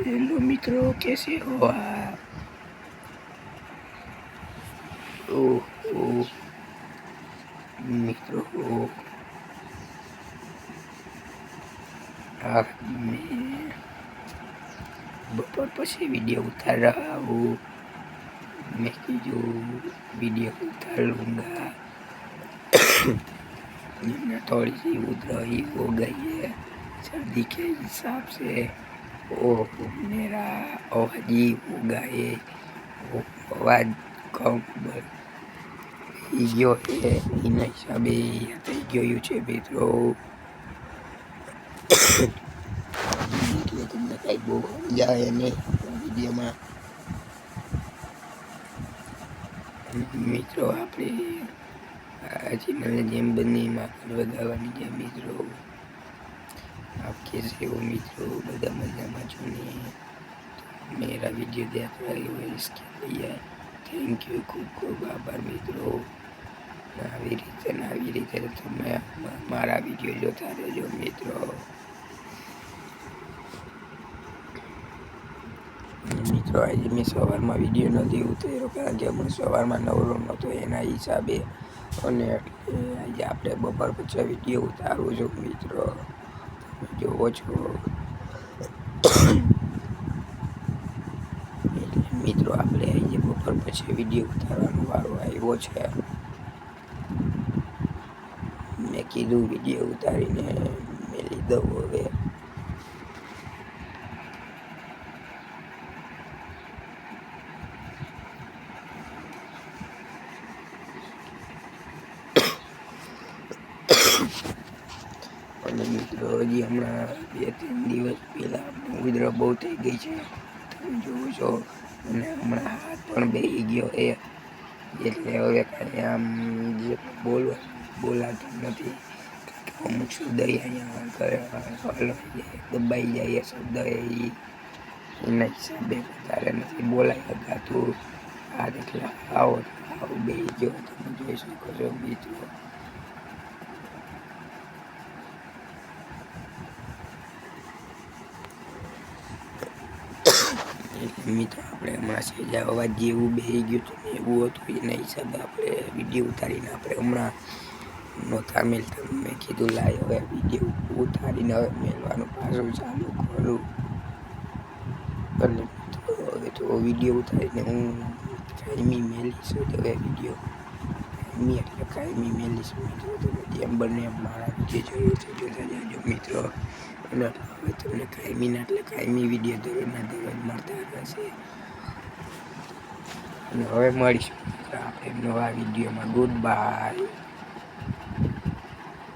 Hello मित्रों, कैसे हो आप? ओह मित्रों, आज मैं बपोर પછી वीडियो उतार रहा हूँ। मैं की जो वीडियो उतार लूँगा थोड़ी सी उधराई हो गई है सर्दी के हिसाब से। ओह मेरा आवाज ही हो गए, आवाज कम ગયો છે એના હિસાબે થઈ ગયું છે મિત્રો। એટલે તમને કાંઈ બહુ જાય નહીં વિડીયોમાં। મિત્રો આપણે આજે મને જેમ બને એમાં વગાડવાની છે મિત્રો। आप कैसे हो मित्रों? બધા મજામાં છો ને? मेरा वीडियो देख रहे हो इसके लिए थैंक यू, खूब खूब आभार मित्रों। આવી રીતે તમે મારા વિડીયો જોતા રહેજો મિત્રો। મિત્રો આજે મેં સવારમાં વિડીયો નથી ઉતાર્યો કારણ કે હું સવારમાં નવરો નહોતો એના હિસાબે, અને એટલે આજે આપણે બપોર પછી વિડીયો ઉતારું છું મિત્રો। તમે જોવો છો એટલે મિત્રો આપણે આજે બપોર પછી વિડીયો ઉતારવાનો વારો આવ્યો છે। મેં કીધું વિડીયો ઉતારીને મેલી દઉં હવે। અને મિત્રો હજી હમણાં 2-3 દિવસ પહેલાં ઉધરસ બહુ થઈ ગઈ છે તમે જોવો છો, અને હમણાં હાથ પણ બેસી ગયો એ, એટલે હવે કાંઈ આમ જે બોલાતું નથી। અમુક શબ્દ અહીંયા દબાઈ જાય શબ્દ એના હિસાબે વધારે નથી બોલાઈ શકાતું। આ એટલે આવો બેસી ગયો તમે જોઈ શકો છો મિત્રો। મિત્રો આપણે હમણાં સેજા અવાજ જેવું બેસી ગયું હતું ને એવું હતું, એના હિસાબે આપણે વિડીયો ઉતારીને આપણે હમણાં નહોતા મેલતા। મેં કીધું લાય હવે વિડીયો ઉતારીને હવે મેળવાનું પાછું ચાલુ કરું। અને હવે તો વિડીયો ઉતારીને હું કાયમી મેલીશ હવે વિડીયો, કાયમી એટલે કાયમી મેલીશ મિત્રો। તમે જેમ બને એમ મારા વિડીયો જોતા જજો મિત્રો। અને હવે તમને કાયમીના એટલે કાયમી વિડીયો દરરોજના દરરોજ મળતા રહેશે। અને હવે મળીશું આપણે નવા વિડીયોમાં। Good bye.